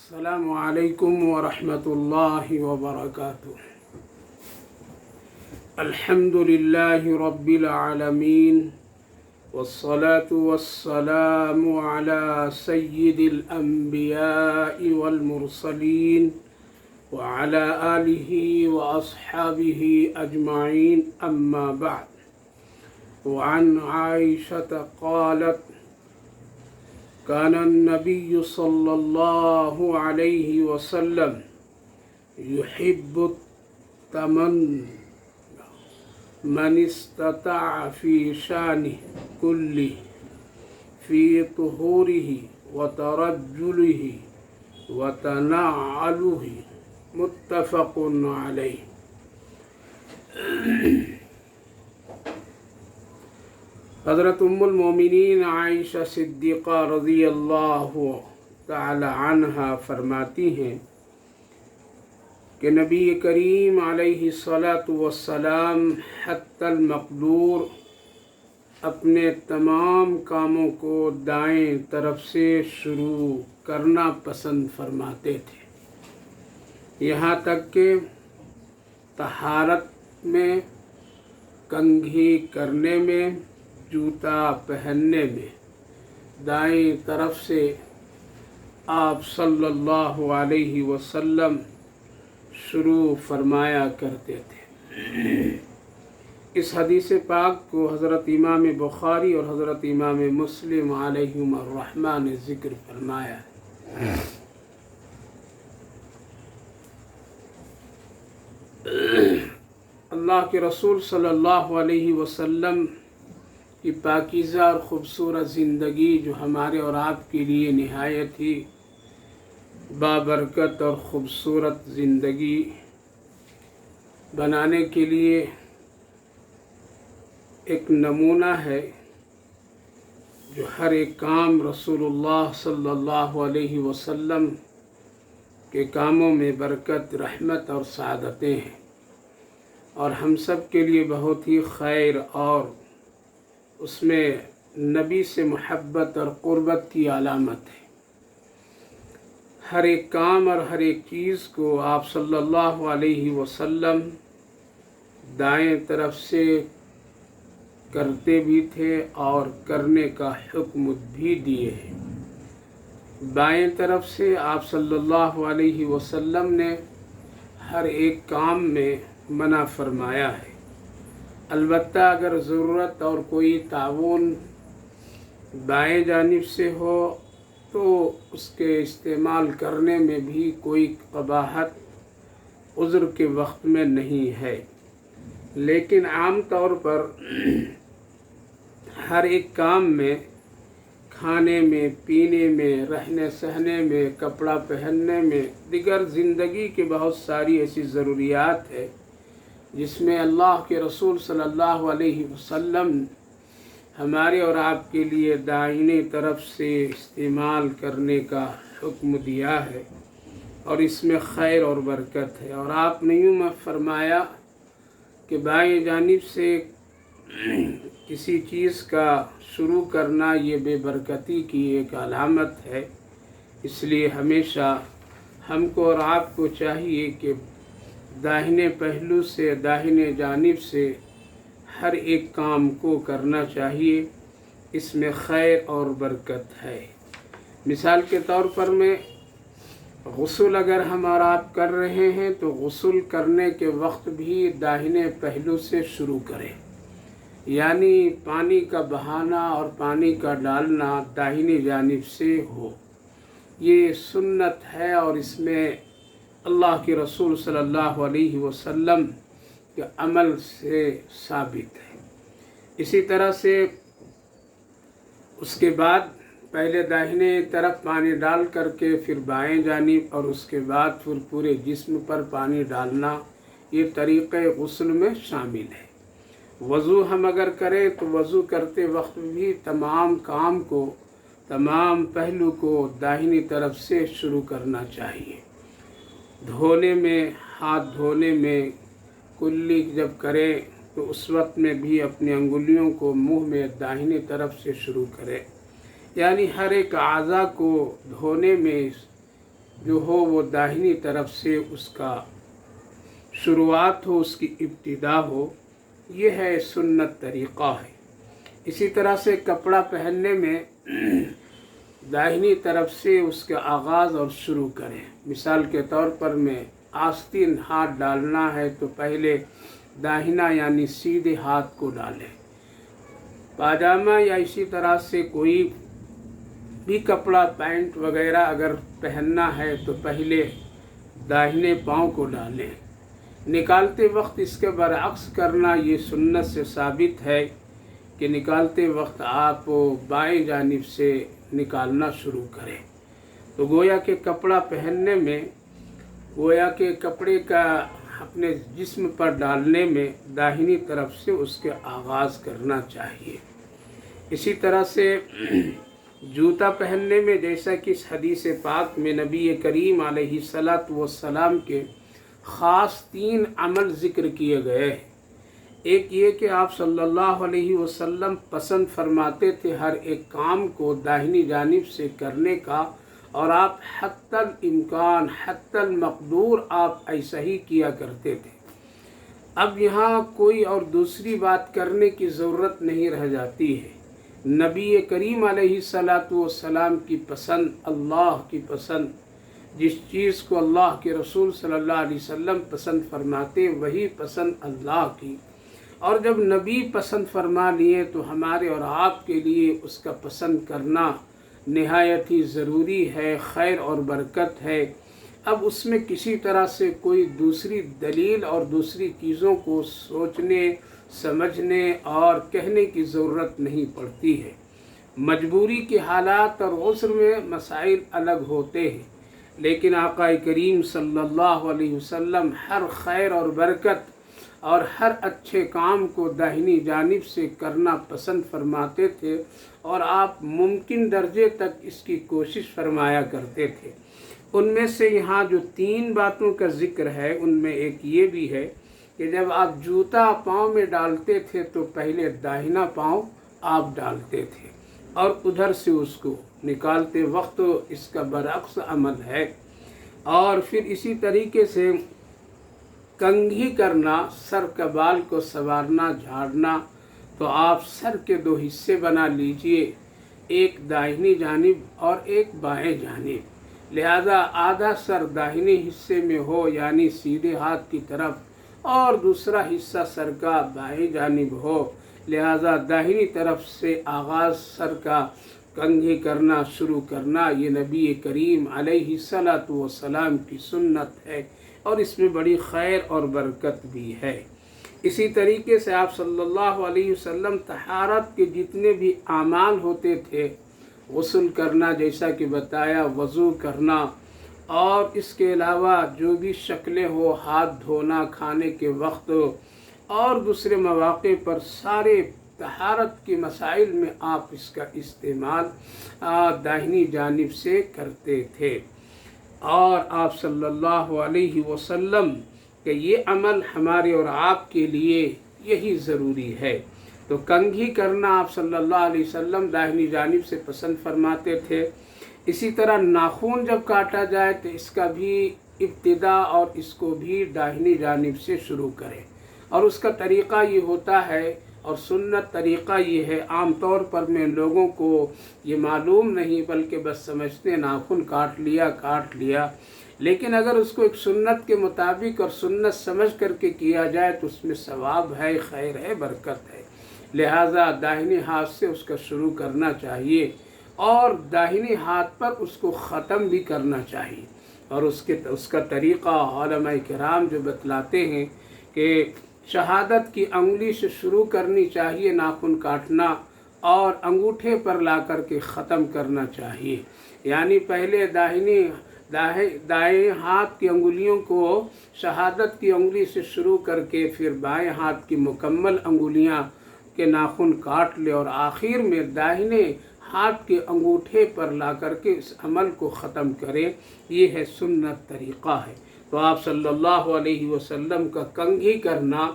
السلام علیکم ورحمۃ اللہ وبرکاتہ۔ الحمد للہ رب العالمین والصلاة والسلام على سید الانبیاء والمرسلین وعلى آلہ واصحابہ اجمعین، اما بعد۔ وعن عائشة قالت كان النبي صلى الله عليه وسلم يحب التمن من استطاع في شانه كله في طهوره وترجله وتنعله، متفق عليه۔ حضرت ام المومنین عائشہ صدیقہ رضی اللہ تعالی عنہا فرماتی ہیں کہ نبی کریم علیہ الصلاۃ والسلام حتی المقدور اپنے تمام کاموں کو دائیں طرف سے شروع کرنا پسند فرماتے تھے، یہاں تک کہ طہارت میں، کنگھی کرنے میں، جوتا پہننے میں دائیں طرف سے آپ صلی اللہ علیہ وسلم شروع فرمایا کرتے تھے۔ اس حدیث پاک کو حضرت امام بخاری اور حضرت امام مسلم علیہم الرحمہ نے ذکر فرمایا ہے۔ اللہ کے رسول صلی اللہ علیہ وسلم کی پاکیزہ اور خوبصورت زندگی، جو ہمارے اور آپ کے لیے نہایت ہی بابرکت اور خوبصورت زندگی بنانے کے لیے ایک نمونہ ہے، جو ہر ایک کام رسول اللہ صلی اللہ علیہ وسلم کے کاموں میں برکت، رحمت اور سعادتیں ہیں، اور ہم سب کے لیے بہت ہی خیر، اور اس میں نبی سے محبت اور قربت کی علامت ہے۔ ہر ایک کام اور ہر ایک چیز کو آپ صلی اللہ علیہ وسلم دائیں طرف سے کرتے بھی تھے اور کرنے کا حکم بھی دیے ہیں۔ بائیں طرف سے آپ صلی اللہ علیہ وسلم نے ہر ایک کام میں منع فرمایا ہے، البتہ اگر ضرورت اور کوئی تعاون بائیں جانب سے ہو تو اس کے استعمال کرنے میں بھی کوئی قباحت عذر کے وقت میں نہیں ہے، لیکن عام طور پر ہر ایک کام میں، کھانے میں، پینے میں، رہنے سہنے میں، کپڑا پہننے میں، دیگر زندگی کی بہت ساری ایسی ضروریات ہیں جس میں اللہ کے رسول صلی اللہ علیہ وسلم ہمارے اور آپ کے لیے دائیں طرف سے استعمال کرنے کا حکم دیا ہے، اور اس میں خیر اور برکت ہے۔ اور آپ نے یوں فرمایا کہ بائیں جانب سے کسی چیز کا شروع کرنا یہ بے برکتی کی ایک علامت ہے، اس لیے ہمیشہ ہم کو اور آپ کو چاہیے کہ داہنے پہلو سے، داہنے جانب سے ہر ایک کام کو کرنا چاہیے، اس میں خیر اور برکت ہے۔ مثال کے طور پر میں غسل اگر ہم اور آپ کر رہے ہیں تو غسل کرنے کے وقت بھی داہنے پہلو سے شروع کریں، یعنی پانی کا بہانا اور پانی کا ڈالنا داہنی جانب سے ہو، یہ سنت ہے، اور اس میں اللہ کے رسول صلی اللہ علیہ وسلم کے عمل سے ثابت ہے۔ اسی طرح سے اس کے بعد پہلے داہنے طرف پانی ڈال کر کے پھر بائیں جانب، اور اس کے بعد پھر پورے جسم پر پانی ڈالنا، یہ طریقہ غسل میں شامل ہے۔ وضو ہم اگر کریں تو وضو کرتے وقت بھی تمام کام کو، تمام پہلو کو داہنی طرف سے شروع کرنا چاہیے۔ دھونے میں، ہاتھ دھونے میں کلی جب کریں تو اس وقت میں بھی اپنی انگلیوں کو منہ میں داہنی طرف سے شروع کریں، یعنی ہر ایک اعضاء کو دھونے میں جو ہو وہ داہنی طرف سے اس کا شروعات ہو، اس کی ابتدا ہو، یہ ہے سنت طریقہ ہے۔ اسی طرح سے کپڑا پہننے میں داہنی طرف سے اس کا آغاز اور شروع کریں۔ مثال کے طور پر میں آستین ہاتھ ڈالنا ہے تو پہلے داہنا یعنی سیدھے ہاتھ کو ڈالیں۔ پاجامہ یا اسی طرح سے کوئی بھی کپڑا پینٹ وغیرہ اگر پہننا ہے تو پہلے داہنے پاؤں کو ڈالیں۔ نکالتے وقت اس کے برعکس کرنا یہ سنت سے ثابت ہے کہ نکالتے وقت آپ بائیں جانب سے نکالنا شروع کریں۔ تو گویا کہ کپڑا پہننے میں، گویا کہ کپڑے کا اپنے جسم پر ڈالنے میں داہنی طرف سے اس کے آغاز کرنا چاہیے۔ اسی طرح سے جوتا پہننے میں جیسا کہ اس حدیث پاک میں نبی کریم علیہ الصلاۃ والسلام کے خاص 3 عمل ذکر کیے گئے ہیں۔ ایک یہ کہ آپ صلی اللہ علیہ وسلم پسند فرماتے تھے ہر ایک کام کو داہنی جانب سے کرنے کا، اور آپ حتی الامکان حتی المقدور آپ ایسا ہی کیا کرتے تھے۔ اب یہاں کوئی اور دوسری بات کرنے کی ضرورت نہیں رہ جاتی ہے۔ نبی کریم علیہ الصلاۃ والسلام کی پسند، اللہ کی پسند، جس چیز کو اللہ کے رسول صلی اللہ علیہ وسلم پسند فرماتے وہی پسند اللہ کی، اور جب نبی پسند فرما لیے تو ہمارے اور آپ کے لیے اس کا پسند کرنا نہایت ہی ضروری ہے، خیر اور برکت ہے۔ اب اس میں کسی طرح سے کوئی دوسری دلیل اور دوسری چیزوں کو سوچنے، سمجھنے اور کہنے کی ضرورت نہیں پڑتی ہے۔ مجبوری کے حالات اور عذر میں مسائل الگ ہوتے ہیں، لیکن آقا کریم صلی اللہ علیہ وسلم ہر خیر اور برکت اور ہر اچھے کام کو داہنی جانب سے کرنا پسند فرماتے تھے، اور آپ ممکن درجے تک اس کی کوشش فرمایا کرتے تھے۔ ان میں سے یہاں جو 3 باتوں کا ذکر ہے ان میں ایک یہ بھی ہے کہ جب آپ جوتا پاؤں میں ڈالتے تھے تو پہلے داہنا پاؤں آپ ڈالتے تھے، اور ادھر سے اس کو نکالتے وقت اس کا برعکس عمل ہے۔ اور پھر اسی طریقے سے کنگھی کرنا، سر کا بال کو سنوارنا، جھاڑنا، تو آپ سر کے 2 حصے بنا لیجئے، ایک داہنی جانب اور ایک بائیں جانب۔ لہذا آدھا سر داہنی حصے میں ہو یعنی سیدھے ہاتھ کی طرف، اور دوسرا حصہ سر کا بائیں جانب ہو، لہذا داہنی طرف سے آغاز سر کا کنگھی کرنا شروع کرنا یہ نبی کریم علیہ الصلاۃ والسلام کی سنت ہے، اور اس میں بڑی خیر اور برکت بھی ہے۔ اسی طریقے سے آپ صلی اللہ علیہ وسلم طہارت کے جتنے بھی اعمال ہوتے تھے، غسل کرنا جیسا کہ بتایا، وضو کرنا، اور اس کے علاوہ جو بھی شکلیں ہو، ہاتھ دھونا کھانے کے وقت اور دوسرے مواقع پر، سارے طہارت کے مسائل میں آپ اس کا استعمال داہنی جانب سے کرتے تھے۔ اور آپ صلی اللہ علیہ وسلم کہ یہ عمل ہمارے اور آپ کے لیے یہی ضروری ہے۔ تو کنگھی کرنا آپ صلی اللہ علیہ وسلم داہنی جانب سے پسند فرماتے تھے۔ اسی طرح ناخن جب کاٹا جائے تو اس کا بھی ابتدا اور اس کو بھی داہنی جانب سے شروع کریں، اور اس کا طریقہ یہ ہوتا ہے، اور سنت طریقہ یہ ہے، عام طور پر میں لوگوں کو یہ معلوم نہیں بلکہ بس سمجھتے ناخن کاٹ لیا، لیکن اگر اس کو ایک سنت کے مطابق اور سنت سمجھ کر کے کیا جائے تو اس میں ثواب ہے، خیر ہے، برکت ہے۔ لہٰذا داہنے ہاتھ سے اس کا شروع کرنا چاہیے، اور داہنے ہاتھ پر اس کو ختم بھی کرنا چاہیے۔ اور اس کا طریقہ علماء کرام جو بتلاتے ہیں کہ شہادت کی انگلی سے شروع کرنی چاہیے ناخن کاٹنا، اور انگوٹھے پر لا کر کے ختم کرنا چاہیے، یعنی پہلے دائیں ہاتھ کی انگلیوں کو شہادت کی انگلی سے شروع کر کے پھر بائیں ہاتھ کی مکمل انگلیاں کے ناخن کاٹ لے، اور آخر میں داہنے ہاتھ کے انگوٹھے پر لا کر کے اس عمل کو ختم کرے۔ یہ ہے سنت طریقہ ہے۔ تو آپ صلی اللہ علیہ وسلم کا کنگھی کرنا،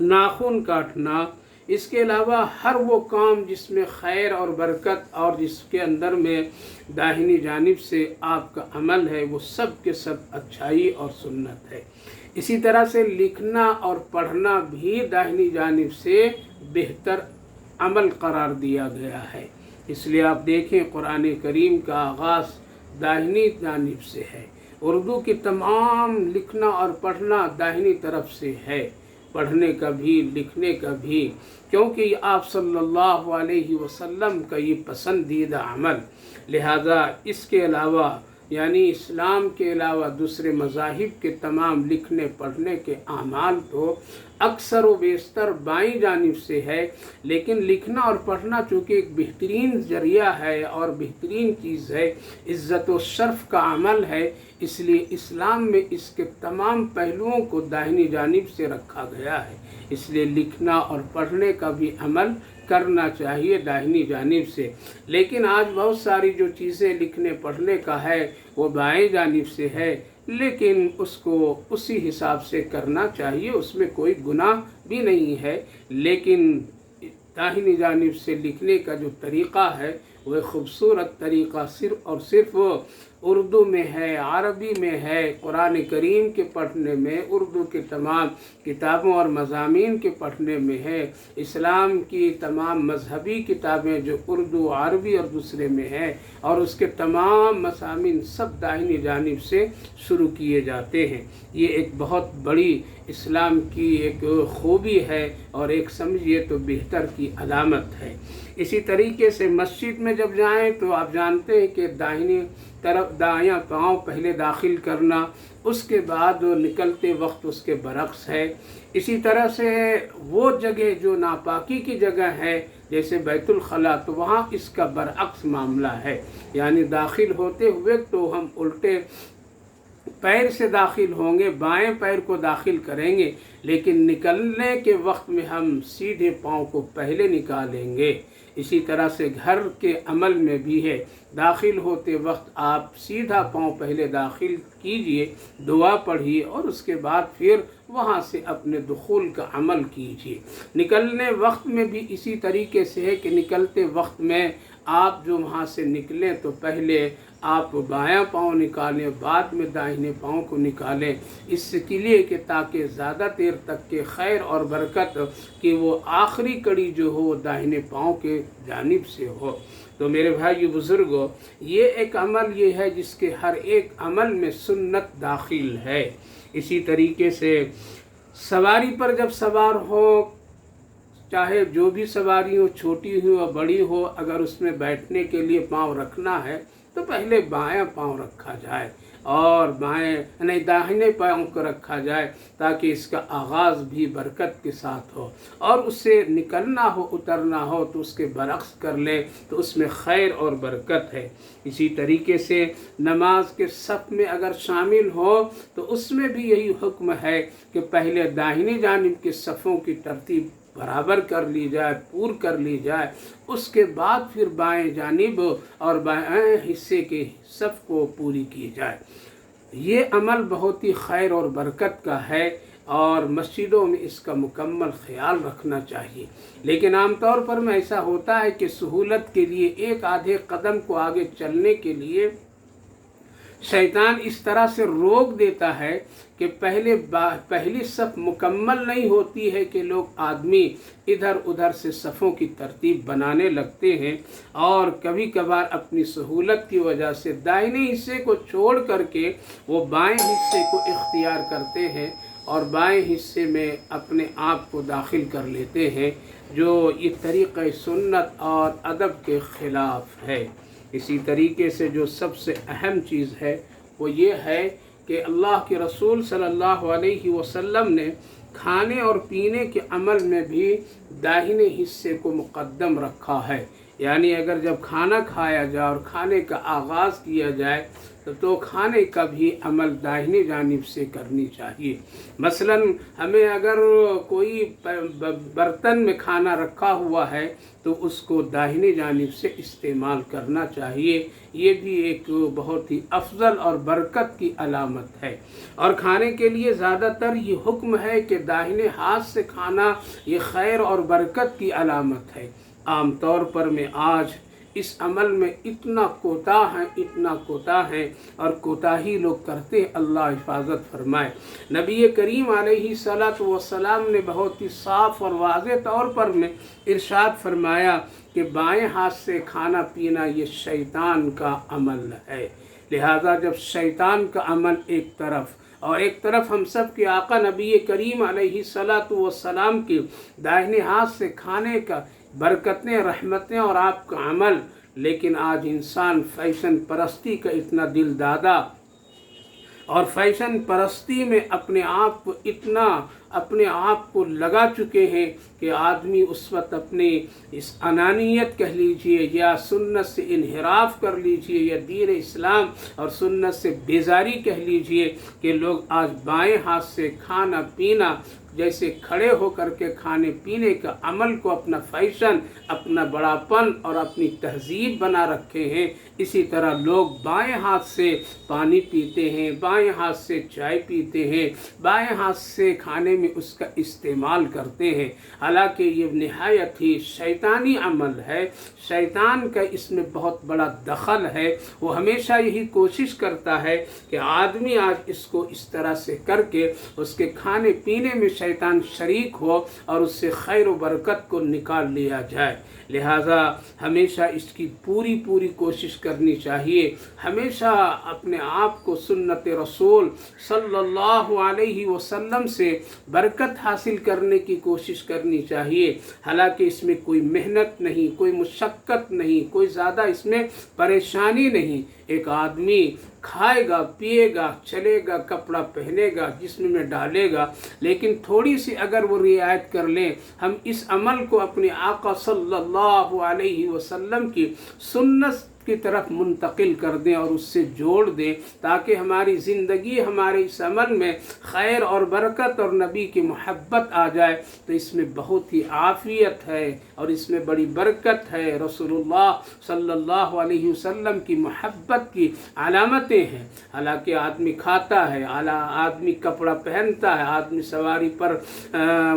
ناخن کاٹنا، اس کے علاوہ ہر وہ کام جس میں خیر اور برکت اور جس کے اندر میں داہنی جانب سے آپ کا عمل ہے وہ سب کے سب اچھائی اور سنت ہے۔ اسی طرح سے لکھنا اور پڑھنا بھی داہنی جانب سے بہتر عمل قرار دیا گیا ہے۔ اس لیے آپ دیکھیں قرآن کریم کا آغاز داہنی جانب سے ہے، اردو کی تمام لکھنا اور پڑھنا داہنی طرف سے ہے، پڑھنے کا بھی لکھنے کا بھی، کیونکہ یہ آپ صلی اللہ علیہ وسلم کا یہ پسندیدہ عمل، لہذا اس کے علاوہ یعنی اسلام کے علاوہ دوسرے مذاہب کے تمام لکھنے پڑھنے کے اعمال تو اکثر و بیشتر بائیں جانب سے ہے، لیکن لکھنا اور پڑھنا چونکہ ایک بہترین ذریعہ ہے اور بہترین چیز ہے، عزت و شرف کا عمل ہے، اس لیے اسلام میں اس کے تمام پہلوؤں کو داہنی جانب سے رکھا گیا ہے۔ اس لیے لکھنا اور پڑھنے کا بھی عمل کرنا چاہیے داہنی جانب سے، لیکن آج بہت ساری جو چیزیں لکھنے پڑھنے کا ہے وہ بائیں جانب سے ہے، لیکن اس کو اسی حساب سے کرنا چاہیے، اس میں کوئی گناہ بھی نہیں ہے، لیکن داہنی جانب سے لکھنے کا جو طریقہ ہے وہ خوبصورت طریقہ صرف اور صرف اردو میں ہے، عربی میں ہے، قرآن کریم کے پڑھنے میں، اردو کے تمام کتابوں اور مضامین کے پڑھنے میں ہے، اسلام کی تمام مذہبی کتابیں جو اردو، عربی اور دوسرے میں ہے، اور اس کے تمام مضامین سب داہنی جانب سے شروع کیے جاتے ہیں۔ یہ ایک بہت بڑی اسلام کی ایک خوبی ہے اور ایک سمجھیے تو بہتر کی علامت ہے۔ اسی طریقے سے مسجد میں جب جائیں تو آپ جانتے ہیں کہ داہنی طرف دایاں پاؤں پہلے داخل کرنا، اس کے بعد نکلتے وقت اس کے برعکس ہے۔ اسی طرح سے وہ جگہ جو ناپاکی کی جگہ ہے جیسے بیت الخلاء تو وہاں اس کا برعکس معاملہ ہے، یعنی داخل ہوتے ہوئے تو ہم الٹے پیر سے داخل ہوں گے، بائیں پیر کو داخل کریں گے، لیکن نکلنے کے وقت میں ہم سیدھے پاؤں کو پہلے نکالیں گے۔ اسی طرح سے گھر کے عمل میں بھی ہے، داخل ہوتے وقت آپ سیدھا پاؤں پہلے داخل کیجئے، دعا پڑھیے اور اس کے بعد پھر وہاں سے اپنے دخول کا عمل کیجئے۔ نکلنے وقت میں بھی اسی طریقے سے ہے کہ نکلتے وقت میں آپ جو وہاں سے نکلیں تو پہلے آپ بایاں پاؤں نکالیں، بعد میں داہنے پاؤں کو نکالیں، اس کے لیے کہ تاکہ زیادہ دیر تک کے خیر اور برکت کی وہ آخری کڑی جو ہو وہ داہنے پاؤں کے جانب سے ہو۔ تو میرے بھائی بزرگوں، یہ ایک عمل یہ ہے جس کے ہر ایک عمل میں سنت داخل ہے۔ اسی طریقے سے سواری پر جب سوار ہو، چاہے جو بھی سواری ہو، چھوٹی ہو یا بڑی ہو، اگر اس میں بیٹھنے کے لیے پاؤں رکھنا ہے تو پہلے بایاں پاؤں رکھا جائے اور داہنے پاؤں کو رکھا جائے تاکہ اس کا آغاز بھی برکت کے ساتھ ہو، اور اس سے نکلنا ہو اترنا ہو تو اس کے برعکس کر لے تو اس میں خیر اور برکت ہے۔ اسی طریقے سے نماز کے صف میں اگر شامل ہو تو اس میں بھی یہی حکم ہے کہ پہلے داہنی جانب کے صفوں کی ترتیب برابر کر لی جائے، پور کر لی جائے، اس کے بعد پھر بائیں جانب اور بائیں حصے کے صف کو پوری کی جائے۔ یہ عمل بہت ہی خیر اور برکت کا ہے اور مسجدوں میں اس کا مکمل خیال رکھنا چاہیے، لیکن عام طور پر میں ایسا ہوتا ہے کہ سہولت کے لیے ایک آدھے قدم کو آگے چلنے کے لیے شیطان اس طرح سے روک دیتا ہے کہ پہلی صف مکمل نہیں ہوتی ہے کہ لوگ آدمی ادھر ادھر سے صفوں کی ترتیب بنانے لگتے ہیں اور کبھی کبھار اپنی سہولت کی وجہ سے دائیں حصے کو چھوڑ کر کے وہ بائیں حصے کو اختیار کرتے ہیں اور بائیں حصے میں اپنے آپ کو داخل کر لیتے ہیں، جو یہ طریقہ سنت اور ادب کے خلاف ہے۔ اسی طریقے سے جو سب سے اہم چیز ہے وہ یہ ہے کہ اللہ کے رسول صلی اللہ علیہ وسلم نے کھانے اور پینے کے عمل میں بھی داہنے حصے کو مقدم رکھا ہے۔ یعنی اگر جب کھانا کھایا جائے اور کھانے کا آغاز کیا جائے تو کھانے کا بھی عمل داہنی جانب سے کرنی چاہیے۔ مثلا ہمیں اگر کوئی برتن میں کھانا رکھا ہوا ہے تو اس کو داہنی جانب سے استعمال کرنا چاہیے، یہ بھی ایک بہت ہی افضل اور برکت کی علامت ہے۔ اور کھانے کے لیے زیادہ تر یہ حکم ہے کہ داہنے ہاتھ سے کھانا یہ خیر اور برکت کی علامت ہے۔ عام طور پر میں آج اس عمل میں اتنا کوتاہ ہیں اور کوتاہی لوگ کرتے ہیں، اللہ حفاظت فرمائے۔ نبی کریم علیہ الصلاۃ والسلام نے بہت ہی صاف اور واضح طور پر میں ارشاد فرمایا کہ بائیں ہاتھ سے کھانا پینا یہ شیطان کا عمل ہے۔ لہذا جب شیطان کا عمل ایک طرف اور ایک طرف ہم سب کے آقا نبی کریم علیہ الصلاۃ والسلام کے داہنے ہاتھ سے کھانے کا برکتیں، رحمتیں اور آپ کا عمل، لیکن آج انسان فیشن پرستی کا اتنا دل دادا اور فیشن پرستی میں اپنے آپ کو لگا چکے ہیں کہ آدمی اس وقت اپنے اس انانیت کہہ لیجئے یا سنت سے انحراف کر لیجئے یا دین اسلام اور سنت سے بیزاری کہہ لیجئے کہ لوگ آج بائیں ہاتھ سے کھانا پینا جیسے کھڑے ہو کر کے کھانے پینے کا عمل کو اپنا فیشن، اپنا بڑاپن اور اپنی تہذیب بنا رکھے ہیں۔ اسی طرح لوگ بائیں ہاتھ سے پانی پیتے ہیں، بائیں ہاتھ سے چائے پیتے ہیں، بائیں ہاتھ سے کھانے میں اس کا استعمال کرتے ہیں، حالانکہ یہ نہایت ہی شیطانی عمل ہے۔ شیطان کا اس میں بہت بڑا دخل ہے۔ وہ ہمیشہ یہی کوشش کرتا ہے کہ آدمی آج اس کو اس طرح سے کر کے اس کے کھانے پینے میں شیطان شریک ہو اور اس سے خیر و برکت کو نکال لیا جائے۔ لہٰذا ہمیشہ اس کی پوری کوشش کرنی چاہیے، ہمیشہ اپنے آپ کو سنت رسول صلی اللہ علیہ وسلم سے برکت حاصل کرنے کی کوشش کرنی چاہیے۔ حالانکہ اس میں کوئی محنت نہیں، کوئی مشقت نہیں، کوئی زیادہ اس میں پریشانی نہیں۔ ایک آدمی کھائے گا، پیے گا، چلے گا، کپڑا پہنے گا، جسم میں ڈالے گا، لیکن تھوڑی سی اگر وہ رعایت کر لیں، ہم اس عمل کو اپنے آقا صلی اللہ علیہ وسلم کی سنت کی طرف منتقل کر دیں اور اس سے جوڑ دیں تاکہ ہماری زندگی ہمارے اس عمل میں خیر اور برکت اور نبی کی محبت آ جائے، تو اس میں بہت ہی عافیت ہے اور اس میں بڑی برکت ہے۔ رسول اللہ صلی اللہ علیہ وسلم کی محبت کی علامتیں ہیں۔ حالانکہ آدمی کھاتا ہے، آدمی کپڑا پہنتا ہے، آدمی سواری پر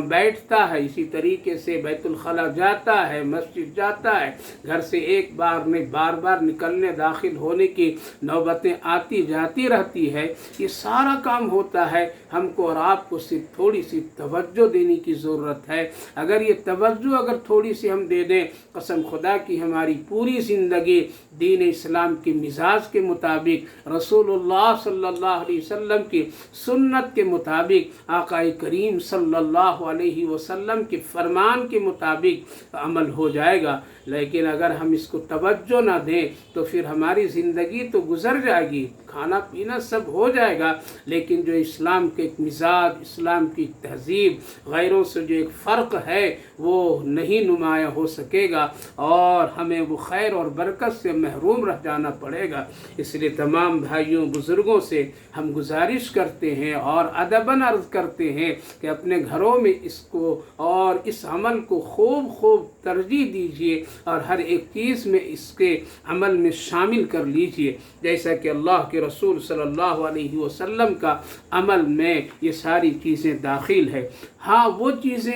بیٹھتا ہے، اسی طریقے سے بیت الخلا جاتا ہے، مسجد جاتا ہے، گھر سے ایک بار نہیں بار بار نکلنے داخل ہونے کی نوبتیں آتی جاتی رہتی ہے۔ یہ سارا کام ہوتا ہے، ہم کو اور آپ کو صرف تھوڑی سی توجہ دینے کی ضرورت ہے۔ اگر یہ توجہ تھوڑی سی ہم دے دیں، قسم خدا کی ہماری پوری زندگی دین اسلام کے مزاج کے مطابق، رسول اللہ صلی اللہ علیہ وسلم کی سنت کے مطابق، آقا کریم صلی اللہ علیہ وسلم کے فرمان کے مطابق عمل ہو جائے گا۔ لیکن اگر ہم اس کو توجہ نہ دیں تو پھر ہماری زندگی تو گزر جائے گی، کھانا پینا سب ہو جائے گا، لیکن جو اسلام کے ایک مزاج، اسلام کی تہذیب، غیروں سے جو ایک فرق ہے وہ نہیں نمایاں ہو سکے گا اور ہمیں وہ خیر اور برکت سے محروم رہ جانا پڑے گا۔ اس لیے تمام بھائیوں بزرگوں سے ہم گزارش کرتے ہیں اور ادباً عرض کرتے ہیں کہ اپنے گھروں میں اس کو اور اس عمل کو خوب ترجیح دیجیے اور ہر ایک چیز میں اس کے عمل میں شامل کر لیجیے، جیسا کہ اللہ کے رسول صلی اللہ علیہ وسلم کا عمل میں یہ ساری چیزیں داخل ہے۔ ہاں وہ چیزیں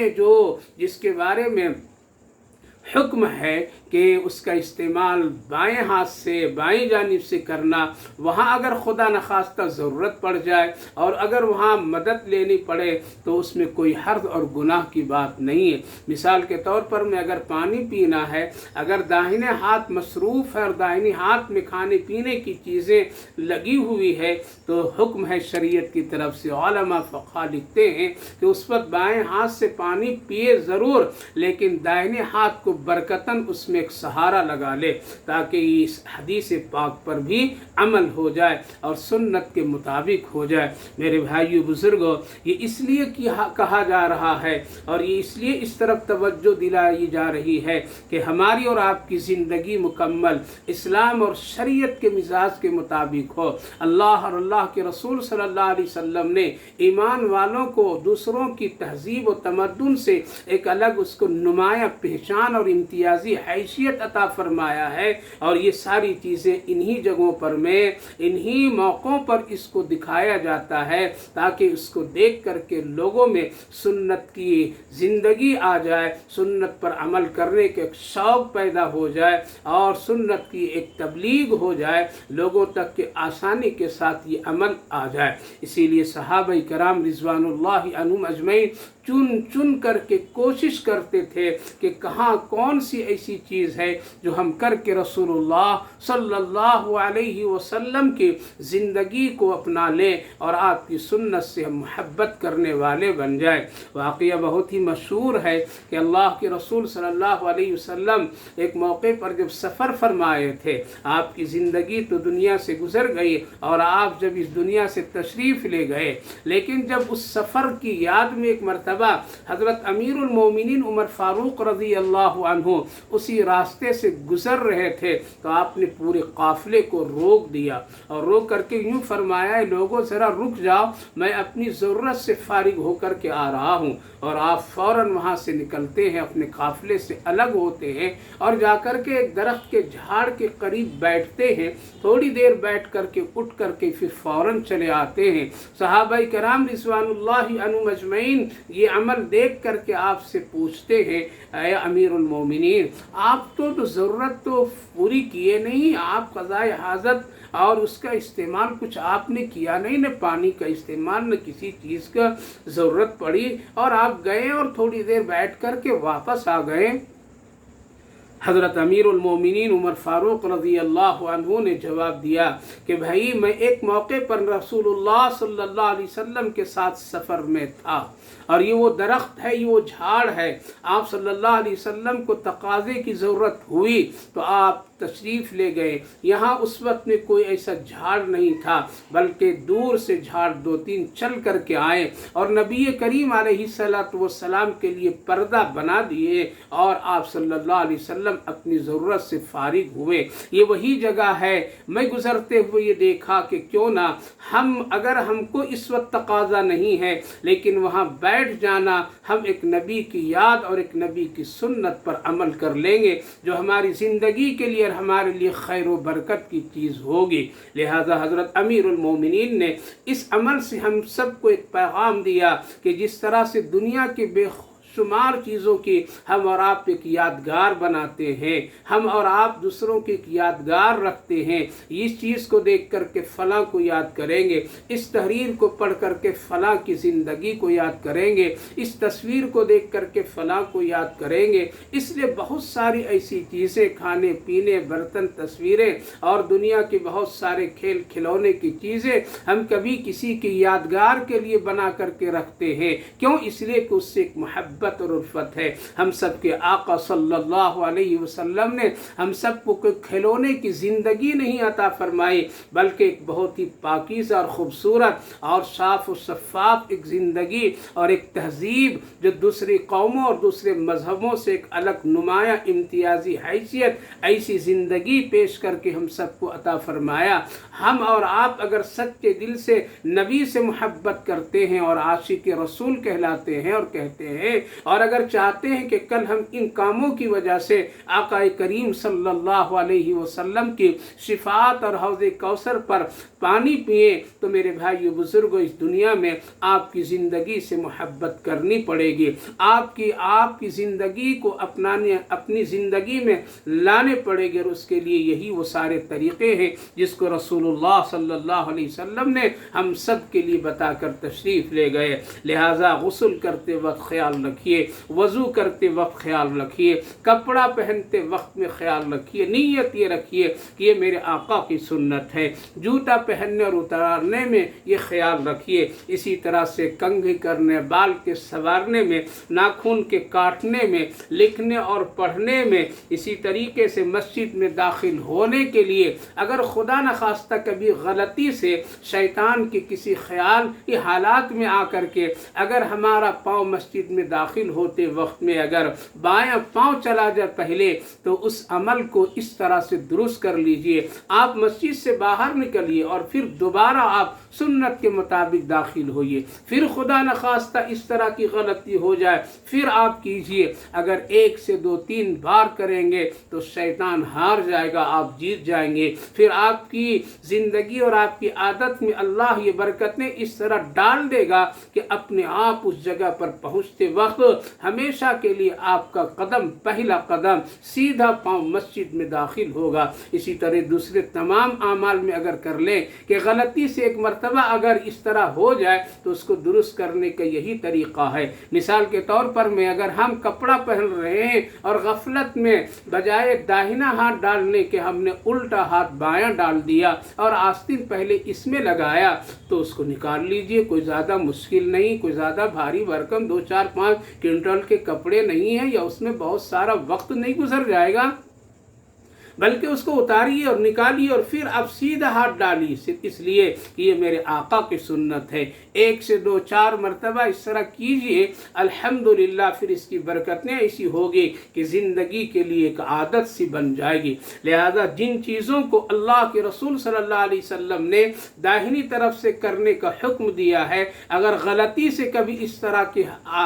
جس کے بارے میں حکم ہے کہ اس کا استعمال بائیں ہاتھ سے، بائیں جانب سے کرنا، وہاں اگر خدا نخواستہ ضرورت پڑ جائے اور اگر وہاں مدد لینی پڑے تو اس میں کوئی حرج اور گناہ کی بات نہیں ہے۔ مثال کے طور پر میں اگر پانی پینا ہے، اگر داہنے ہاتھ مصروف ہے اور داہنے ہاتھ میں کھانے پینے کی چیزیں لگی ہوئی ہے تو حکم ہے شریعت کی طرف سے، علماء فقہ لکھتے ہیں کہ اس وقت بائیں ہاتھ سے پانی پیے ضرور، لیکن داہنے ہاتھ کو برکتاً اس میں میں ایک سہارا لگا لے تاکہ اس حدیث پاک پر بھی عمل ہو جائے اور سنت کے مطابق ہو جائے۔ میرے بھائیو بزرگوں، یہ اس لیے کہا جا رہا ہے اور یہ اس لیے اس طرف توجہ دلائی جا رہی ہے کہ ہماری اور آپ کی زندگی مکمل اسلام اور شریعت کے مزاج کے مطابق ہو۔ اللہ اور اللہ کے رسول صلی اللہ علیہ وسلم نے ایمان والوں کو دوسروں کی تہذیب و تمدن سے ایک الگ اس کو نمایاں پہچان اور امتیازی حیثیت عطا فرمایا ہے، اور یہ ساری چیزیں انہی جگہوں پر میں انہی موقعوں پر اس کو دکھایا جاتا ہے تاکہ اس کو دیکھ کر کے لوگوں میں سنت کی زندگی آ جائے، سنت پر عمل کرنے کے ایک شوق پیدا ہو جائے اور سنت کی ایک تبلیغ ہو جائے، لوگوں تک کہ آسانی کے ساتھ یہ عمل آ جائے۔ اسی لیے صحابہ کرام رضوان اللہ عنہم اجمعین چن کر کے کوشش کرتے تھے کہ کہاں کون سی ایسی چیز ہے جو ہم کر کے رسول اللہ صلی اللہ علیہ وسلم کی زندگی کو اپنا لیں اور آپ کی سنت سے ہم محبت کرنے والے بن جائیں۔ واقعہ بہت ہی مشہور ہے کہ اللہ کے رسول صلی اللہ علیہ وسلم ایک موقع پر جب سفر فرمائے تھے، آپ کی زندگی تو دنیا سے گزر گئی اور آپ جب اس دنیا سے تشریف لے گئے، لیکن جب اس سفر کی یاد میں ایک مرتبہ حضرت امیر المومنین عمر فاروق رضی اللہ عنہ اسی راستے سے گزر رہے تھے تو آپ نے پورے قافلے کو روک دیا اور روک کر کے یوں فرمایا، لوگوں ذرا رک جاؤ، میں اپنی ضرورت سے فارغ ہو کر کے آ رہا ہوں۔ اور آپ فوراً وہاں سے نکلتے ہیں، اپنے قافلے سے الگ ہوتے ہیں اور جا کر کے ایک درخت کے جھاڑ کے قریب بیٹھتے ہیں، تھوڑی دیر بیٹھ کر کے اٹھ کر کے پھر فوراً چلے آتے ہیں۔ صحابہ کرام رضوان اللہ عنہم اجمعین یہ عمل دیکھ کر کے آپ سے پوچھتے ہیں، اے امیر المومنین، آپ تو ضرورت تو پوری کیے نہیں، آپ قضائے حاجت اور اس کا استعمال کچھ آپ نے کیا نہیں، نہ پانی کا استعمال نہ کسی چیز کا ضرورت پڑی، اور آپ گئے اور تھوڑی دیر بیٹھ کر کے واپس آ گئے۔ حضرت امیر المومنین عمر فاروق رضی اللہ عنہ نے جواب دیا کہ بھائی میں ایک موقع پر رسول اللہ صلی اللہ علیہ وسلم کے ساتھ سفر میں تھا، اور یہ وہ درخت ہے، یہ وہ جھاڑ ہے، آپ صلی اللہ علیہ وسلم کو تقاضے کی ضرورت ہوئی تو آپ تشریف لے گئے۔ یہاں اس وقت میں کوئی ایسا جھاڑ نہیں تھا، بلکہ دور سے جھاڑ دو تین چل کر کے آئے اور نبی کریم علیہ السلام کے لیے پردہ بنا دیے اور آپ صلی اللہ علیہ وسلم اپنی ضرورت سے فارغ ہوئے۔ یہ وہی جگہ ہے، میں گزرتے ہوئے یہ دیکھا کہ کیوں نہ اگر ہم کو اس وقت تقاضا نہیں ہے لیکن وہاں بیٹھ جانا، ہم ایک نبی کی یاد اور ایک نبی کی سنت پر عمل کر لیں گے جو ہماری زندگی کے لیے ہمارے لیے خیر و برکت کی چیز ہوگی۔ لہذا حضرت امیر المومنین نے اس عمل سے ہم سب کو ایک پیغام دیا کہ جس طرح سے دنیا کے بے شمار چیزوں کی ہم اور آپ ایک یادگار بناتے ہیں، ہم اور آپ دوسروں کی ایک یادگار رکھتے ہیں، اس چیز کو دیکھ کر کے فلاں کو یاد کریں گے، اس تحریر کو پڑھ کر کے فلاں کی زندگی کو یاد کریں گے، اس تصویر کو دیکھ کر کے فلاں کو یاد کریں گے۔ اس لیے بہت ساری ایسی چیزیں، کھانے پینے، برتن، تصویریں اور دنیا کے بہت سارے کھیل کھلونے کی چیزیں ہم کبھی کسی کی یادگار کے لیے بنا کر کے رکھتے ہیں۔ کیوں؟ اس لیے کہ اس سے ایک محبت اور الفت ہے۔ ہم سب کے آقا صلی اللہ علیہ وسلم نے ہم سب کو کوئی کھلونے کی زندگی نہیں عطا فرمائی، بلکہ ایک بہت ہی پاکیزہ اور خوبصورت اور صاف و شفاف ایک زندگی اور ایک تہذیب جو دوسری قوموں اور دوسرے مذہبوں سے ایک الگ نمایاں امتیازی حیثیت، ایسی زندگی پیش کر کے ہم سب کو عطا فرمایا۔ ہم اور آپ اگر سچے دل سے نبی سے محبت کرتے ہیں اور عاشق رسول کہلاتے ہیں اور کہتے ہیں، اور اگر چاہتے ہیں کہ کل ہم ان کاموں کی وجہ سے آقا کریم صلی اللہ علیہ وسلم کی شفاعت اور حوض کوثر پر پانی پئیں، تو میرے بھائیو بزرگوں، اس دنیا میں آپ کی زندگی سے محبت کرنی پڑے گی، آپ کی زندگی کو اپنی زندگی میں لانے پڑے گی، اور اس کے لیے یہی وہ سارے طریقے ہیں جس کو رسول اللہ صلی اللہ علیہ وسلم نے ہم سب کے لیے بتا کر تشریف لے گئے۔ لہٰذا غسل کرتے وقت خیال رکھیں رکھیے، وضو کرتے وقت خیال رکھیے، کپڑا پہنتے وقت میں خیال رکھیے، نیت یہ رکھیے کہ یہ میرے آقا کی سنت ہے، جوتا پہننے اور اتارنے میں یہ خیال رکھیے، اسی طرح سے کنگھی کرنے، بال کے سنوارنے میں، ناخن کے کاٹنے میں، لکھنے اور پڑھنے میں، اسی طریقے سے مسجد میں داخل ہونے کے لیے اگر خدا نخواستہ کبھی غلطی سے شیطان کے کسی خیال کی حالات میں آ کر کے اگر ہمارا پاؤں مسجد میں داخل ہوتے وقت میں اگر بایاں پاؤں چلا جائے پہلے، تو اس عمل کو اس طرح سے درست کر لیجئے، آپ مسجد سے باہر نکلیے اور پھر دوبارہ آپ سنت کے مطابق داخل ہوئیے، پھر خدا نخواستہ اس طرح کی غلطی ہو جائے پھر آپ کیجئے، اگر 1 سے 2 3 بار کریں گے تو شیطان ہار جائے گا، آپ جیت جائیں گے، پھر آپ کی زندگی اور آپ کی عادت میں اللہ یہ برکتیں اس طرح ڈال دے گا کہ اپنے آپ اس جگہ پر پہنچتے وقت ہمیشہ کے لیے آپ کا قدم، پہلا قدم سیدھا پاؤں مسجد میں داخل ہوگا۔ اسی طرح دوسرے تمام اعمال میں اگر کر لیں کہ غلطی سے ایک مرتبہ اگر اس طرح ہو جائے تو اس کو درست کرنے کا یہی طریقہ ہے۔ مثال کے طور پر میں اگر ہم کپڑا پہن رہے ہیں اور غفلت میں بجائے داہنا ہاتھ ڈالنے کے ہم نے الٹا ہاتھ بایاں ڈال دیا اور آستین پہلے اس میں لگایا تو اس کو نکال لیجئے، کوئی زیادہ مشکل نہیں، کوئی زیادہ بھاری بھرکم 2 4 5 کنٹل کے کپڑے نہیں ہیں یا اس میں بہت سارا وقت نہیں گزر جائے گا، بلکہ اس کو اتاریے اور نکالیے اور پھر آپ سیدھا ہاتھ ڈالیے، صرف اس لیے کہ یہ میرے آقا کی سنت ہے۔ 1 سے 2 4 مرتبہ اس طرح کیجئے، الحمدللہ پھر اس کی برکتیں ایسی ہوگی کہ زندگی کے لیے ایک عادت سی بن جائے گی۔ لہذا جن چیزوں کو اللہ کے رسول صلی اللہ علیہ وسلم نے داہنی طرف سے کرنے کا حکم دیا ہے، اگر غلطی سے کبھی اس طرح کے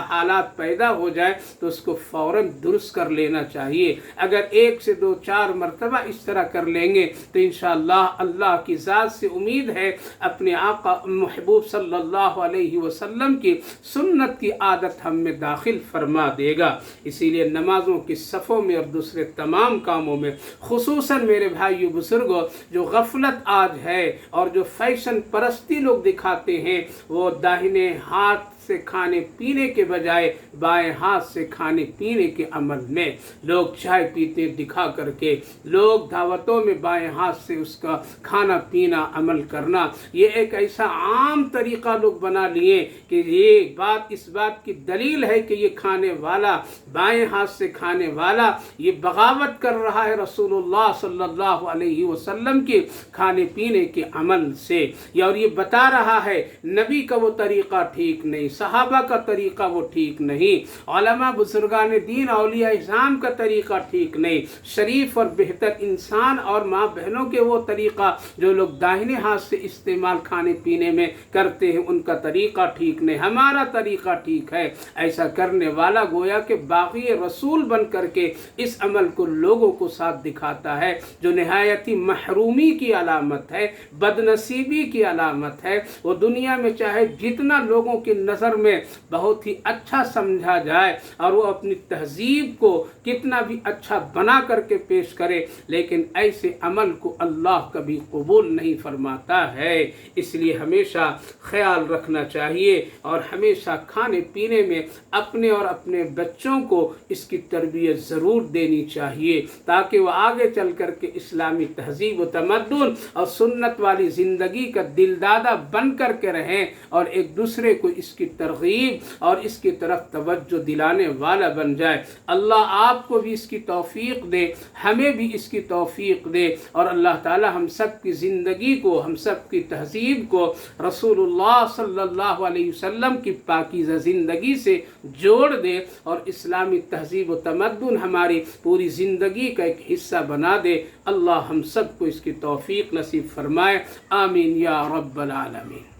حالات پیدا ہو جائے تو اس کو فوراً درست کر لینا چاہیے۔ اگر 1 سے 2 4 مرتبہ اس طرح کر لیں گے تو انشاءاللہ اللہ کی ذات سے امید ہے اپنے آقا محبوب صلی اللہ علیہ وسلم کی سنت کی عادت ہم میں داخل فرما دے گا۔ اسی لیے نمازوں کی صفوں میں اور دوسرے تمام کاموں میں خصوصاً میرے بھائیو بزرگوں، جو غفلت آج ہے اور جو فیشن پرستی لوگ دکھاتے ہیں، وہ داہنے ہاتھ سے کھانے پینے کے بجائے بائیں ہاتھ سے کھانے پینے کے عمل میں لوگ چائے پیتے دکھا کر کے، لوگ دعوتوں میں بائیں ہاتھ سے اس کا کھانا پینا عمل کرنا، یہ ایک ایسا عام طریقہ لوگ بنا لیے کہ یہ بات اس بات کی دلیل ہے کہ یہ کھانے والا، بائیں ہاتھ سے کھانے والا یہ بغاوت کر رہا ہے رسول اللہ صلی اللہ علیہ وسلم کے کھانے پینے کے عمل سے، اور یہ بتا رہا ہے نبی کا وہ طریقہ ٹھیک نہیں، صحابہ کا طریقہ وہ ٹھیک نہیں، علماء بزرگان دین اولیاء اعظام کا طریقہ ٹھیک نہیں، شریف اور بہتر انسان اور ماں بہنوں کے وہ طریقہ جو لوگ داہنے ہاتھ سے استعمال کھانے پینے میں کرتے ہیں ان کا طریقہ ٹھیک نہیں، ہمارا طریقہ ٹھیک ہے۔ ایسا کرنے والا گویا کہ باغی رسول بن کر کے اس عمل کو لوگوں کو ساتھ دکھاتا ہے، جو نہایت ہی محرومی کی علامت ہے، بدنصیبی کی علامت ہے۔ وہ دنیا میں چاہے جتنا لوگوں کی نظر میں بہت ہی اچھا سمجھا جائے اور وہ اپنی تہذیب کو کتنا بھی اچھا بنا کر کے پیش کرے، لیکن ایسے عمل کو اللہ کبھی قبول نہیں فرماتا ہے۔ اس لیے ہمیشہ خیال رکھنا چاہیے اور ہمیشہ کھانے پینے میں اپنے اور اپنے بچوں کو اس کی تربیت ضرور دینی چاہیے تاکہ وہ آگے چل کر کے اسلامی تہذیب و تمدن اور سنت والی زندگی کا دلدادہ بن کر کے رہیں اور ایک دوسرے کو اس کی ترغیب اور اس کی طرف توجہ دلانے والا بن جائے۔ اللہ آپ کو بھی اس کی توفیق دے، ہمیں بھی اس کی توفیق دے، اور اللہ تعالی ہم سب کی زندگی کو، ہم سب کی تہذیب کو رسول اللہ صلی اللہ علیہ وسلم کی پاکیزہ زندگی سے جوڑ دے اور اسلامی تہذیب و تمدن ہماری پوری زندگی کا ایک حصہ بنا دے۔ اللہ ہم سب کو اس کی توفیق نصیب فرمائے، آمین یا رب العالمین۔